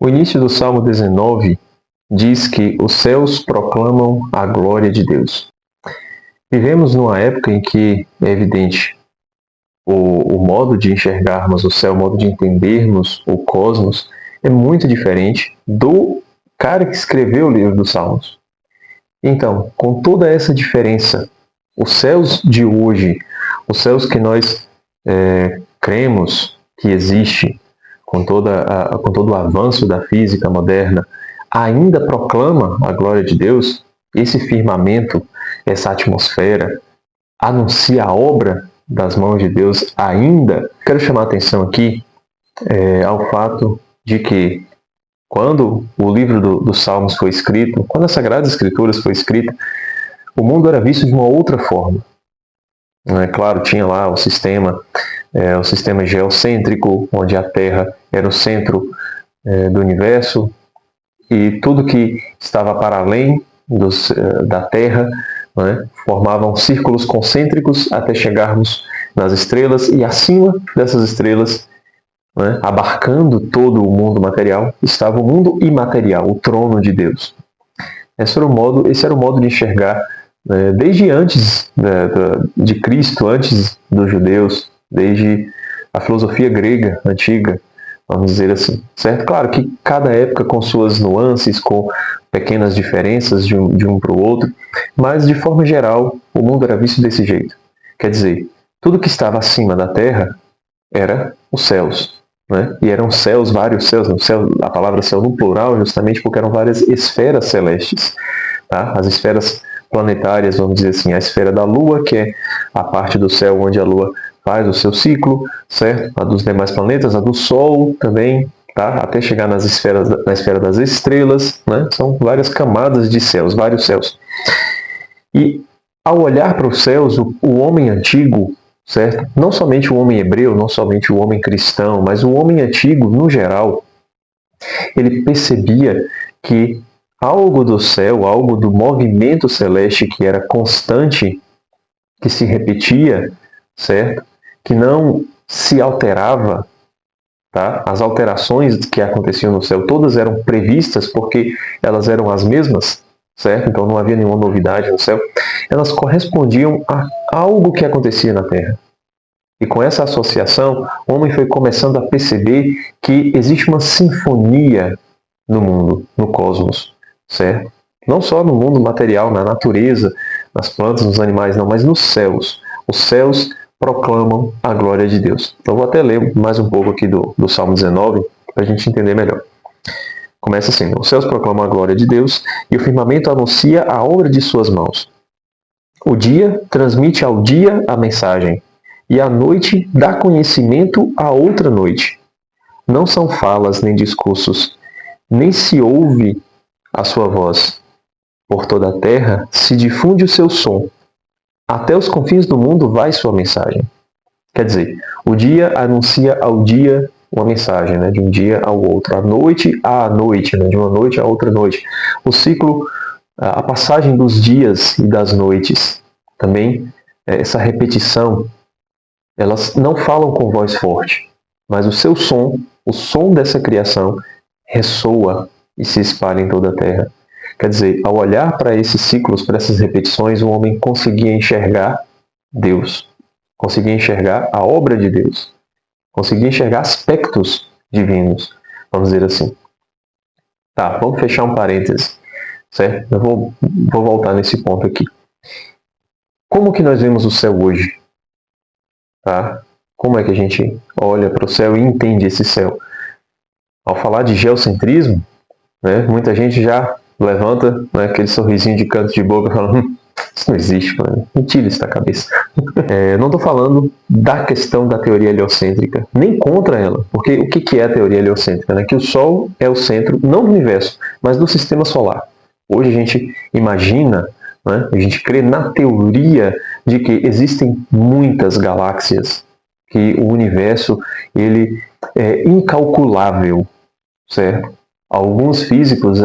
O início do Salmo 19 diz que os céus proclamam a glória de Deus. Vivemos numa época em que é evidente o modo de enxergarmos o céu, o modo de entendermos o cosmos é muito diferente do cara que escreveu o livro dos Salmos. Então, com toda essa diferença, os céus de hoje, os céus que nós cremos que existe, com todo o avanço da física moderna, ainda proclama a glória de Deus. Esse firmamento, essa atmosfera, anuncia a obra das mãos de Deus ainda. Quero chamar a atenção aqui ao fato de que quando o livro dos Salmos foi escrito, quando as Sagradas Escrituras foi escrita, o mundo era visto de uma outra forma. Claro, tinha lá o sistema geocêntrico, onde a Terra era o centro do universo, e tudo que estava para além da Terra formavam círculos concêntricos até chegarmos nas estrelas, e acima dessas estrelas, abarcando todo o mundo material, estava o mundo imaterial, o trono de Deus. Esse era o modo de enxergar desde antes de Cristo, antes dos judeus, desde a filosofia grega antiga, vamos dizer assim, certo? Claro que cada época com suas nuances, com pequenas diferenças de um para o outro, mas de forma geral o mundo era visto desse jeito. Quer dizer, tudo que estava acima da terra era os céus, e eram céus, vários céus, a palavra céu no plural justamente porque eram várias esferas celestes, tá? As esferas planetárias, vamos dizer assim, a esfera da Lua, que é a parte do céu onde a Lua faz o seu ciclo, certo? A dos demais planetas, a do Sol também, tá? Até chegar na esfera das estrelas, São várias camadas de céus, vários céus. E ao olhar para os céus, o homem antigo, certo? Não somente o homem hebreu, não somente o homem cristão, mas o homem antigo, no geral, ele percebia que algo do céu, algo do movimento celeste que era constante, que se repetia, certo? Que não se alterava, tá? As alterações que aconteciam no céu, todas eram previstas porque elas eram as mesmas, certo? Então não havia nenhuma novidade no céu. Elas correspondiam a algo que acontecia na Terra. E com essa associação, o homem foi começando a perceber que existe uma sinfonia no mundo, no cosmos, certo? Não só no mundo material, na natureza, nas plantas, nos animais, não, mas nos céus. Os céus proclamam a glória de Deus. Então vou até ler mais um pouco aqui do Salmo 19, para a gente entender melhor. Começa assim: os céus proclamam a glória de Deus, e o firmamento anuncia a obra de suas mãos. O dia transmite ao dia a mensagem, e a noite dá conhecimento a outra noite. Não são falas nem discursos, nem se ouve a sua voz. Por toda a terra se difunde o seu som. Até os confins do mundo vai sua mensagem. Quer dizer, o dia anuncia ao dia uma mensagem, de um dia ao outro. A noite à noite, de uma noite à outra noite. O ciclo, a passagem dos dias e das noites. Também essa repetição. Elas não falam com voz forte, mas o seu som, o som dessa criação, ressoa e se espalha em toda a terra. Quer dizer, ao olhar para esses ciclos, para essas repetições, o homem conseguia enxergar Deus, conseguia enxergar a obra de Deus, conseguia enxergar aspectos divinos, vamos dizer assim. Tá, vamos fechar um parêntese, certo? Eu vou voltar nesse ponto aqui. Como que nós vemos o céu hoje? Tá? Como é que a gente olha para o céu e entende esse céu? Ao falar de geocentrismo, muita gente já levanta aquele sorrisinho de canto de boca e fala: isso não existe, mano. Mentira isso da cabeça. Não estou falando da questão da teoria heliocêntrica, nem contra ela, porque o que é a teoria heliocêntrica? Que o Sol é o centro, não do universo, mas do sistema solar. Hoje a gente imagina, a gente crê na teoria de que existem muitas galáxias, que o universo ele é incalculável, certo? Alguns físicos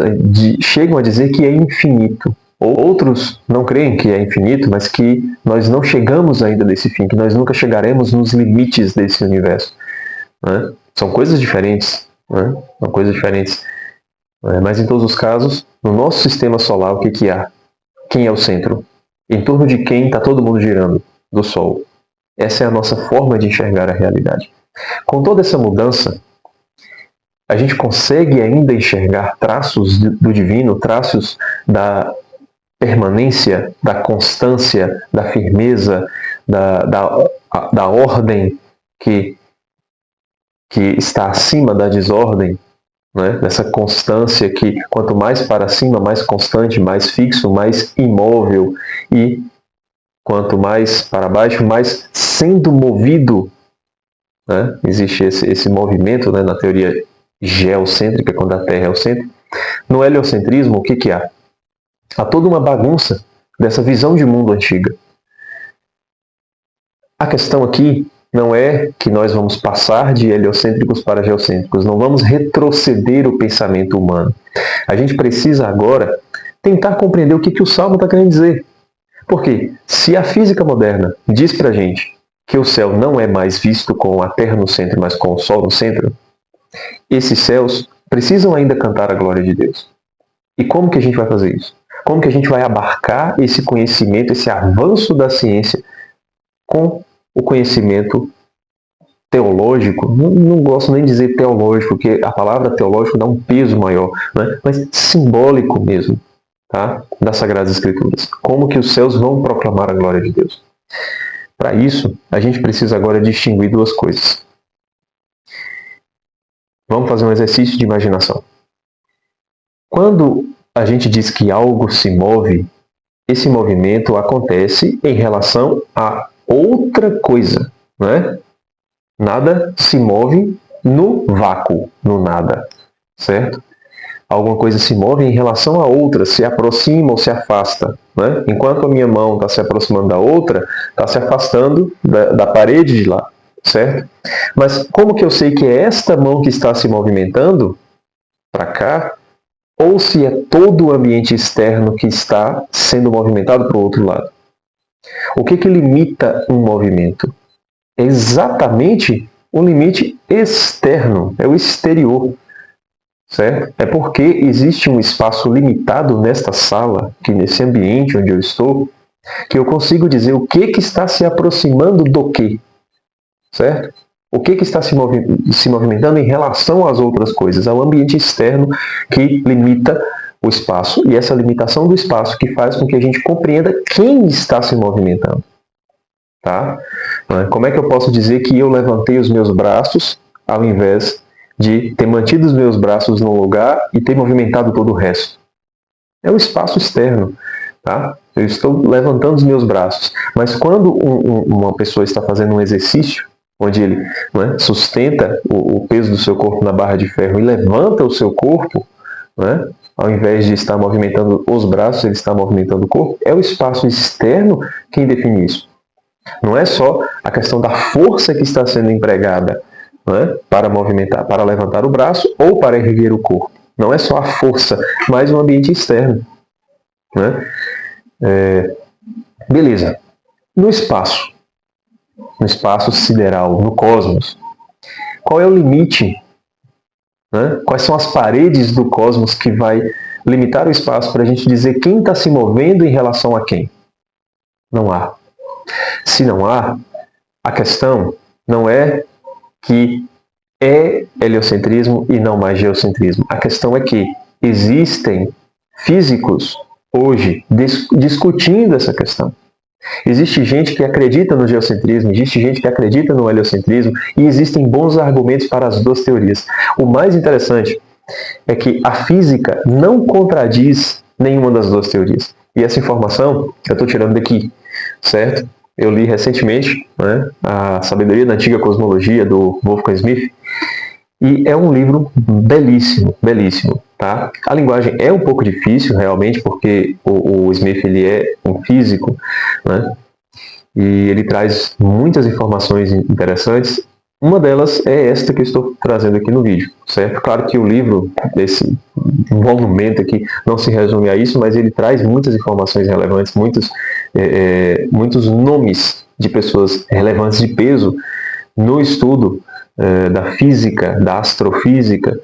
chegam a dizer que é infinito. Outros não creem que é infinito, mas que nós não chegamos ainda nesse fim, que nós nunca chegaremos nos limites desse universo. São coisas diferentes. né? São coisas diferentes. Mas em todos os casos, no nosso sistema solar, o que há? Quem é o centro? Em torno de quem está todo mundo girando? Do Sol. Essa é a nossa forma de enxergar a realidade. Com toda essa mudança, a gente consegue ainda enxergar traços do divino, traços da permanência, da constância, da firmeza, da ordem que está acima da desordem, né? Dessa constância que quanto mais para cima, mais constante, mais fixo, mais imóvel, e quanto mais para baixo, mais sendo movido, né? Existe esse movimento, né, na teoria geocêntrica, quando a Terra é o centro. No heliocentrismo, o que há? Há toda uma bagunça dessa visão de mundo antiga. A questão aqui não é que nós vamos passar de heliocêntricos para geocêntricos, não vamos retroceder o pensamento humano. A gente precisa agora tentar compreender o que o Salmo está querendo dizer. Porque se a física moderna diz para a gente que o céu não é mais visto com a Terra no centro, mas com o Sol no centro, esses céus precisam ainda cantar a glória de Deus. E como que a gente vai fazer isso? Como que a gente vai abarcar esse conhecimento, esse avanço da ciência com o conhecimento teológico? Não gosto nem de dizer teológico, porque a palavra teológico dá um peso maior, né? Mas simbólico mesmo, tá? Das Sagradas Escrituras. Como que os céus vão proclamar a glória de Deus? Para isso, a gente precisa agora distinguir duas coisas. Vamos fazer um exercício de imaginação. Quando a gente diz que algo se move, esse movimento acontece em relação a outra coisa, não é? Nada se move no vácuo, no nada, certo? Alguma coisa se move em relação a outra, se aproxima ou se afasta, né? Enquanto a minha mão está se aproximando da outra, está se afastando da parede de lá, certo? Mas como que eu sei que é esta mão que está se movimentando para cá, ou se é todo o ambiente externo que está sendo movimentado para o outro lado? O que limita um movimento? É exatamente o limite externo, é o exterior, certo? É porque existe um espaço limitado nesta sala, que nesse ambiente onde eu estou, que eu consigo dizer o que está se aproximando do que, certo? O que está se movimentando em relação às outras coisas? É o ambiente externo que limita o espaço, e essa limitação do espaço que faz com que a gente compreenda quem está se movimentando. Tá? Como é que eu posso dizer que eu levantei os meus braços ao invés de ter mantido os meus braços no lugar e ter movimentado todo o resto? É o espaço externo. Tá? Eu estou levantando os meus braços. Mas quando uma pessoa está fazendo um exercício, onde ele sustenta o peso do seu corpo na barra de ferro e levanta o seu corpo, ao invés de estar movimentando os braços, ele está movimentando o corpo, é o espaço externo quem define isso. Não é só a questão da força que está sendo empregada para movimentar, para levantar o braço ou para erguer o corpo. Não é só a força, mas o ambiente externo. Beleza. No espaço sideral, no cosmos, qual é o limite? Quais são as paredes do cosmos que vai limitar o espaço para a gente dizer quem está se movendo em relação a quem? Não há. Se não há, a questão não é que é heliocentrismo e não mais geocentrismo. A questão é que existem físicos hoje discutindo essa questão. Existe gente que acredita no geocentrismo, existe gente que acredita no heliocentrismo, e existem bons argumentos para as duas teorias. O mais interessante é que a física não contradiz nenhuma das duas teorias. E essa informação eu estou tirando daqui, certo? Eu li recentemente A Sabedoria da Antiga Cosmologia, do Wolfgang Smith, e é um livro belíssimo, belíssimo. Tá? A linguagem é um pouco difícil, realmente, porque o Smith ele é um físico, e ele traz muitas informações interessantes. Uma delas é esta que eu estou trazendo aqui no vídeo, certo? Claro que o livro, esse volume aqui, não se resume a isso, mas ele traz muitas informações relevantes, muitos nomes de pessoas relevantes de peso no estudo da física, da astrofísica,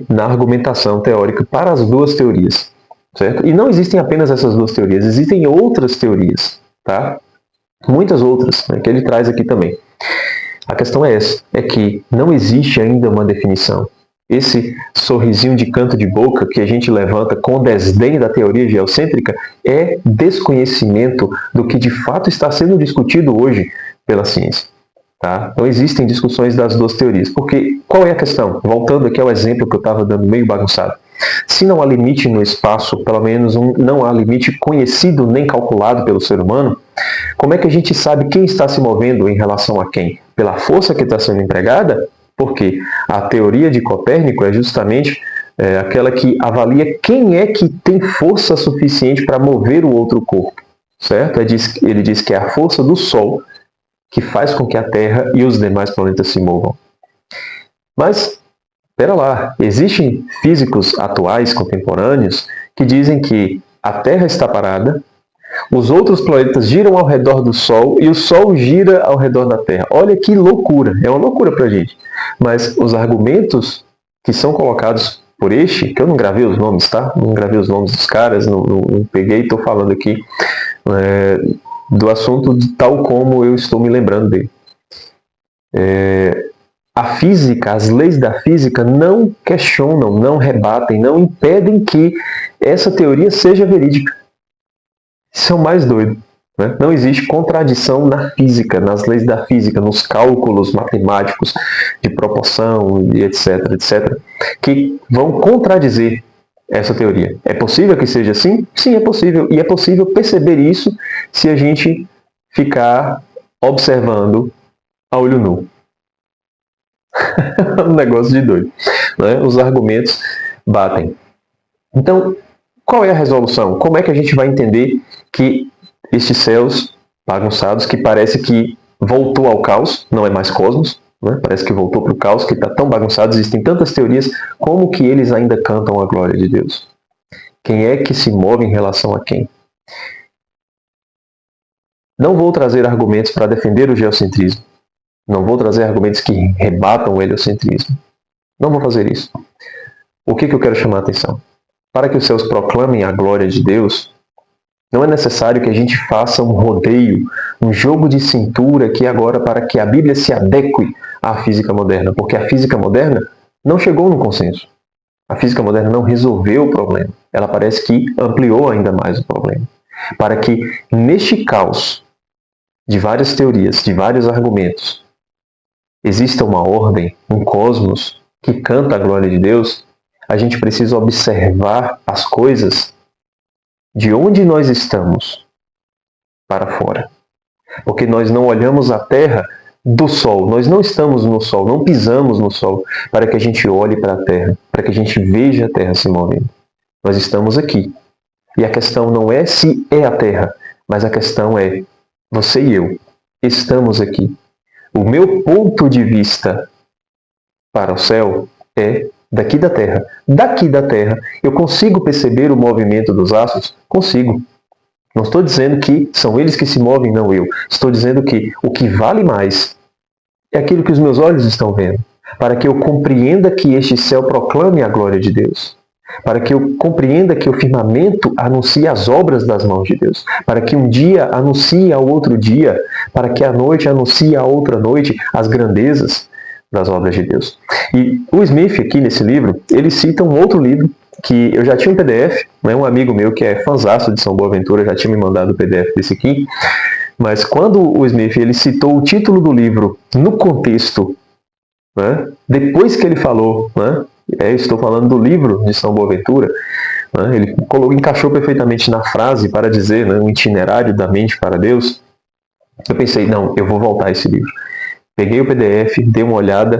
na argumentação teórica para as duas teorias, certo? E não existem apenas essas duas teorias, existem outras teorias, tá? Muitas outras, né, que ele traz aqui também. A questão é essa, é que não existe ainda uma definição. Esse sorrisinho de canto de boca que a gente levanta com desdém da teoria geocêntrica é desconhecimento do que de fato está sendo discutido hoje pela ciência. Tá? Não existem discussões das duas teorias. Porque qual é a questão? Voltando aqui ao exemplo que eu estava dando meio bagunçado. Se não há limite no espaço, pelo menos não há limite conhecido nem calculado pelo ser humano, como é que a gente sabe quem está se movendo em relação a quem? Pela força que está sendo empregada? Porque a teoria de Copérnico é justamente aquela que avalia quem é que tem força suficiente para mover o outro corpo. Certo? Ele diz que é a força do Sol que faz com que a Terra e os demais planetas se movam. Mas, espera lá, existem físicos atuais, contemporâneos, que dizem que a Terra está parada, os outros planetas giram ao redor do Sol e o Sol gira ao redor da Terra. Olha que loucura, é uma loucura para a gente. Mas os argumentos que são colocados por este, que eu não gravei os nomes, tá? Não gravei os nomes dos caras, não peguei, estou falando aqui do assunto tal como eu estou me lembrando dele. A física, as leis da física não questionam, não rebatem, não impedem que essa teoria seja verídica. Isso é o mais doido. Né? Não existe contradição na física, nas leis da física, nos cálculos matemáticos de proporção, e etc., etc., que vão contradizer essa teoria. É possível que seja assim? Sim, é possível. E é possível perceber isso se a gente ficar observando a olho nu. Um negócio de doido. Né? Os argumentos batem. Então, qual é a resolução? Como é que a gente vai entender que estes céus bagunçados, que parece que voltou ao caos, não é mais cosmos, né? Parece que voltou para o caos, que está tão bagunçado, existem tantas teorias, como que eles ainda cantam a glória de Deus? Quem é que se move em relação a quem? Não vou trazer argumentos para defender o geocentrismo. Não vou trazer argumentos que rebatam o heliocentrismo. Não vou fazer isso. O que eu quero chamar a atenção? Para que os céus proclamem a glória de Deus, não é necessário que a gente faça um rodeio, um jogo de cintura aqui agora para que a Bíblia se adeque à física moderna, porque a física moderna não chegou no consenso. A física moderna não resolveu o problema. Ela parece que ampliou ainda mais o problema. Para que neste caos de várias teorias, de vários argumentos, exista uma ordem, um cosmos que canta a glória de Deus, a gente precisa observar as coisas de onde nós estamos para fora. Porque nós não olhamos a Terra do Sol, nós não estamos no Sol, não pisamos no Sol para que a gente olhe para a Terra, para que a gente veja a Terra se movendo. Nós estamos aqui. E a questão não é se é a Terra, mas a questão é você e eu estamos aqui. O meu ponto de vista para o céu é daqui da Terra. Daqui da Terra, eu consigo perceber o movimento dos astros? Consigo. Não estou dizendo que são eles que se movem, não eu. Estou dizendo que o que vale mais é aquilo que os meus olhos estão vendo. Para que eu compreenda que este céu proclame a glória de Deus. Para que eu compreenda que o firmamento anuncie as obras das mãos de Deus. Para que um dia anuncie ao outro dia. Para que a noite anuncie a outra noite as grandezas das obras de Deus. E o Smith, aqui nesse livro, ele cita um outro livro que eu já tinha um PDF, né? Um amigo meu que é fãzaço de São Boaventura já tinha me mandado o PDF desse aqui, mas quando o Smith ele citou o título do livro no contexto, né? Depois que ele falou, né? Estou falando do livro de São Boaventura, né? Ele encaixou perfeitamente na frase para dizer, né? Um itinerário da mente para Deus. Eu pensei, não, eu vou voltar a esse livro. Peguei o PDF, dei uma olhada,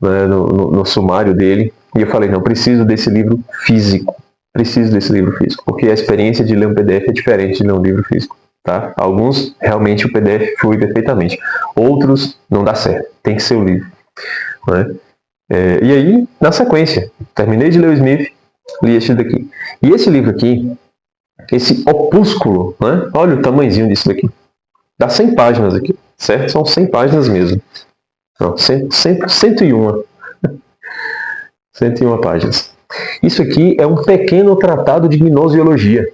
né, no sumário dele, e eu falei, não, preciso desse livro físico. Preciso desse livro físico, porque a experiência de ler um PDF é diferente de ler um livro físico. Tá? Alguns, realmente, o PDF flui perfeitamente. Outros, não dá certo. Tem que ser o livro. Né? E aí, na sequência, terminei de ler o Smith, li este daqui. E esse livro aqui, esse opúsculo, né? Olha o tamanhozinho disso daqui. Dá 100 páginas aqui, certo? São 100 páginas mesmo. Não, 101. 101 páginas. Isso aqui é um pequeno tratado de gnoseologia.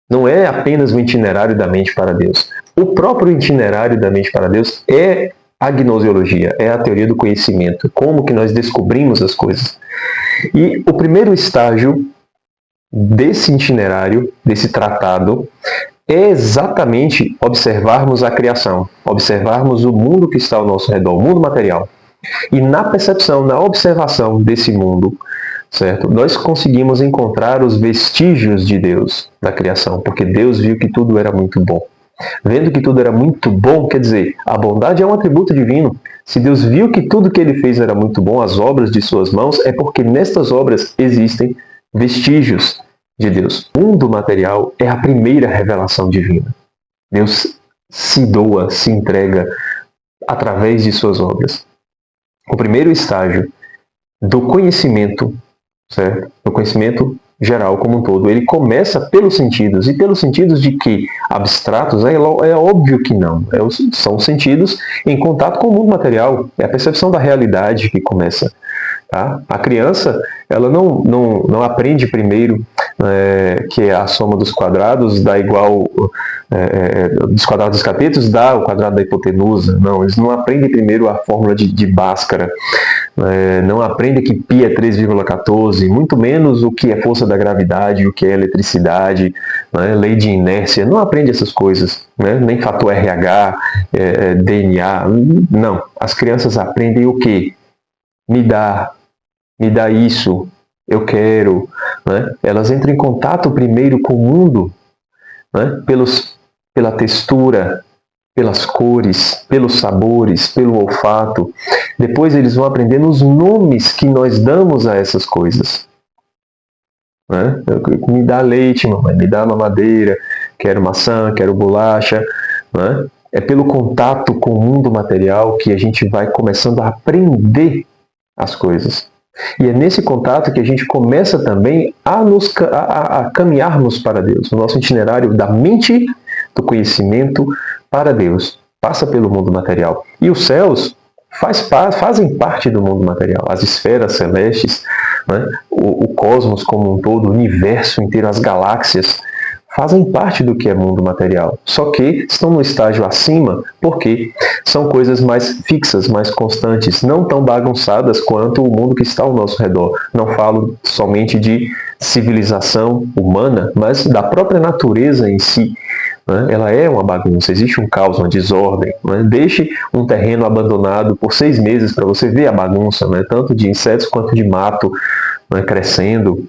Não é apenas o itinerário da mente para Deus. O próprio itinerário da mente para Deus é a gnoseologia, é a teoria do conhecimento, como que nós descobrimos as coisas. E o primeiro estágio desse itinerário, desse tratado, é exatamente observarmos a criação, observarmos o mundo que está ao nosso redor, o mundo material. E na percepção, na observação desse mundo, certo? Nós conseguimos encontrar os vestígios de Deus na criação, porque Deus viu que tudo era muito bom. Vendo que tudo era muito bom, quer dizer, a bondade é um atributo divino. Se Deus viu que tudo que ele fez era muito bom, as obras de suas mãos, é porque nestas obras existem vestígios de Deus. O mundo material é a primeira revelação divina. Deus se doa, se entrega através de suas obras. O primeiro estágio do conhecimento, certo? Do conhecimento geral como um todo, ele começa pelos sentidos. E pelos sentidos de que? Abstratos? É óbvio que não. São sentidos em contato com o mundo material. É a percepção da realidade que começa. Tá? A criança, ela não aprende primeiro que a soma dos quadrados dá igual dos quadrados dos catetos dá o quadrado da hipotenusa. Não, eles não aprendem primeiro a fórmula de Bhaskara, não aprendem que π é 3,14, muito menos o que é força da gravidade, o que é eletricidade, lei de inércia. Não aprende essas coisas, nem fator RH, DNA. Não, as crianças aprendem o quê? Me dá isso, eu quero. Elas entram em contato primeiro com o mundo, pela textura, pelas cores, pelos sabores, pelo olfato. Depois eles vão aprendendo os nomes que nós damos a essas coisas. Me dá leite, mamãe, me dá mamadeira, quero maçã, quero bolacha. É pelo contato com o mundo material que a gente vai começando a aprender as coisas. E é nesse contato que a gente começa também a caminharmos para Deus. O nosso itinerário da mente, do conhecimento para Deus passa pelo mundo material. E os céus fazem parte do mundo material. As esferas celestes, o cosmos como um todo, o universo inteiro, as galáxias, fazem parte do que é mundo material. Só que estão no estágio acima porque são coisas mais fixas, mais constantes, não tão bagunçadas quanto o mundo que está ao nosso redor. Não falo somente de civilização humana, mas da própria natureza em si. Ela é uma bagunça, existe um caos, uma desordem. Deixe um terreno abandonado por 6 meses para você ver a bagunça, tanto de insetos quanto de mato crescendo,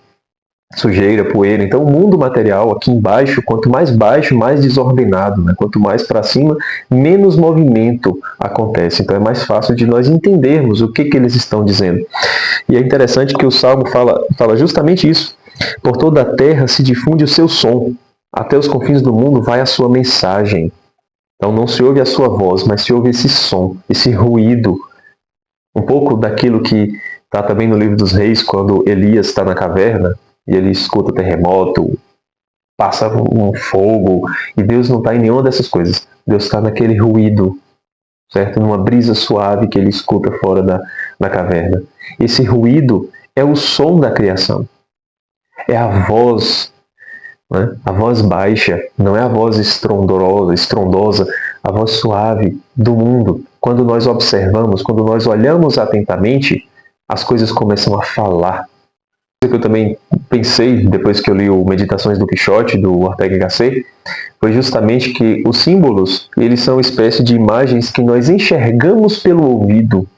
sujeira, poeira. Então o mundo material aqui embaixo, quanto mais baixo, mais desordenado. Quanto mais para cima, menos movimento acontece. Então é mais fácil de nós entendermos o que eles estão dizendo. E é interessante que o Salmo fala justamente isso. Por toda a terra se difunde o seu som. Até os confins do mundo vai a sua mensagem. Então não se ouve a sua voz, mas se ouve esse som, esse ruído. Um pouco daquilo que está também no livro dos Reis, quando Elias está na caverna, e ele escuta terremoto, passa um fogo, e Deus não está em nenhuma dessas coisas. Deus está naquele ruído, certo? Numa brisa suave que ele escuta fora da caverna. Esse ruído é o som da criação. É a voz, a voz baixa, não é a voz estrondosa, a voz suave do mundo. Quando nós observamos, quando nós olhamos atentamente, as coisas começam a falar. O que eu também pensei, depois que eu li o Meditações do Quixote, do Ortega y Gasset, foi justamente que os símbolos, eles são uma espécie de imagens que nós enxergamos pelo ouvido.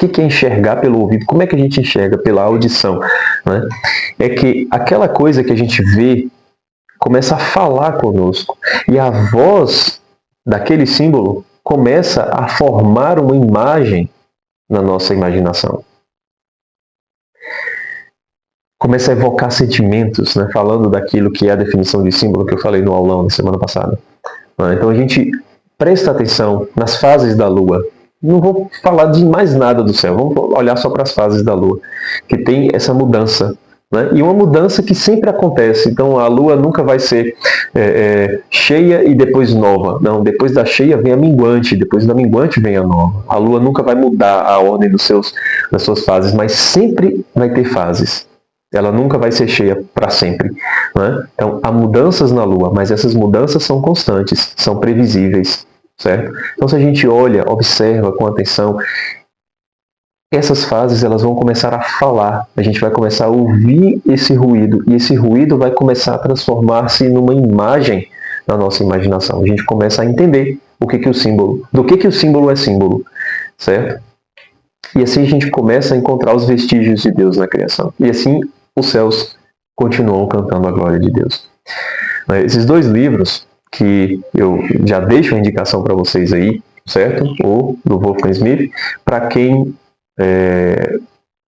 O que é enxergar pelo ouvido? Como é que a gente enxerga? Pela audição. É que aquela coisa que a gente vê começa a falar conosco. E a voz daquele símbolo começa a formar uma imagem na nossa imaginação. Começa a evocar sentimentos, falando daquilo que é a definição de símbolo que eu falei no aulão da semana passada. Então a gente presta atenção nas fases da Lua. Não vou falar de mais nada do céu, vamos olhar só para as fases da Lua, que tem essa mudança. E uma mudança que sempre acontece. Então a Lua nunca vai ser cheia e depois nova. Não, depois da cheia vem a minguante, depois da minguante vem a nova. A lua nunca vai mudar a ordem das suas fases, mas sempre vai ter fases. Ela nunca vai ser cheia para sempre. Né? Então, há mudanças na lua, mas essas mudanças são constantes, são previsíveis. Certo? Então, se a gente olha, observa com atenção, essas fases elas vão começar a falar, a gente vai começar a ouvir esse ruído, e esse ruído vai começar a transformar-se numa imagem na nossa imaginação. A gente começa a entender do que o símbolo é símbolo, certo? E assim a gente começa a encontrar os vestígios de Deus na criação. E assim os céus continuam cantando a glória de Deus. Esses dois livros, que eu já deixo a indicação para vocês aí, certo? O do Wolfgang Smith, para quem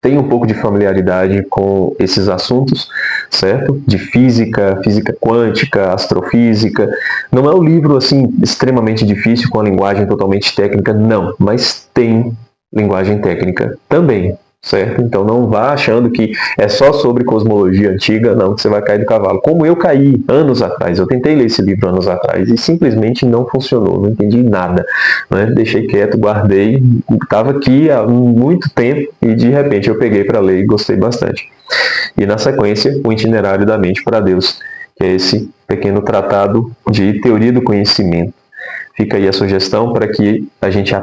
tem um pouco de familiaridade com esses assuntos, certo? De física, física quântica, astrofísica. Não é um livro assim extremamente difícil com a linguagem totalmente técnica, não, mas tem linguagem técnica também, certo? Então não vá achando que é só sobre cosmologia antiga, não, que você vai cair do cavalo. Como eu caí anos atrás, eu tentei ler esse livro anos atrás e simplesmente não funcionou, não entendi nada, né? Deixei quieto, guardei, estava aqui há muito tempo e de repente eu peguei para ler e gostei bastante. E na sequência, o Itinerário da Mente para Deus, que é esse pequeno tratado de teoria do conhecimento. Fica aí a sugestão para que a gente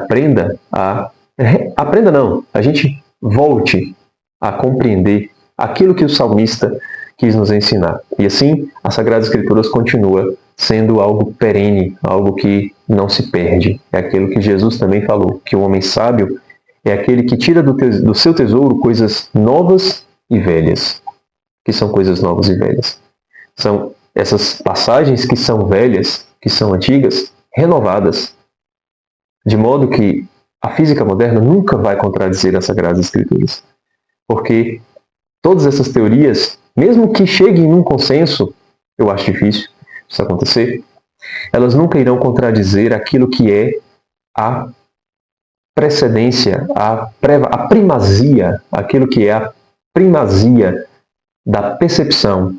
a gente volte a compreender aquilo que o salmista quis nos ensinar. E assim, a Sagrada Escritura continua sendo algo perene, algo que não se perde. É aquilo que Jesus também falou, que o homem sábio é aquele que tira do seu tesouro coisas novas e velhas. Que são coisas novas e velhas? São essas passagens que são velhas, que são antigas, renovadas. De modo que a física moderna nunca vai contradizer as Sagradas Escrituras. Porque todas essas teorias, mesmo que cheguem num consenso, eu acho difícil isso acontecer, elas nunca irão contradizer aquilo que é a precedência, a primazia, aquilo que é a primazia da percepção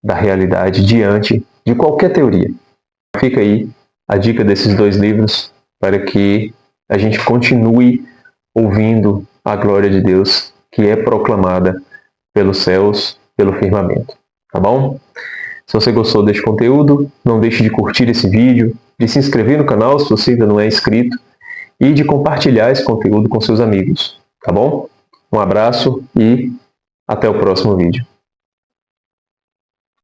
da realidade diante de qualquer teoria. Fica aí a dica desses dois livros para que a gente continue ouvindo a glória de Deus que é proclamada pelos céus, pelo firmamento. Tá bom? Se você gostou deste conteúdo, não deixe de curtir esse vídeo, de se inscrever no canal se você ainda não é inscrito e de compartilhar esse conteúdo com seus amigos. Tá bom? Um abraço e até o próximo vídeo.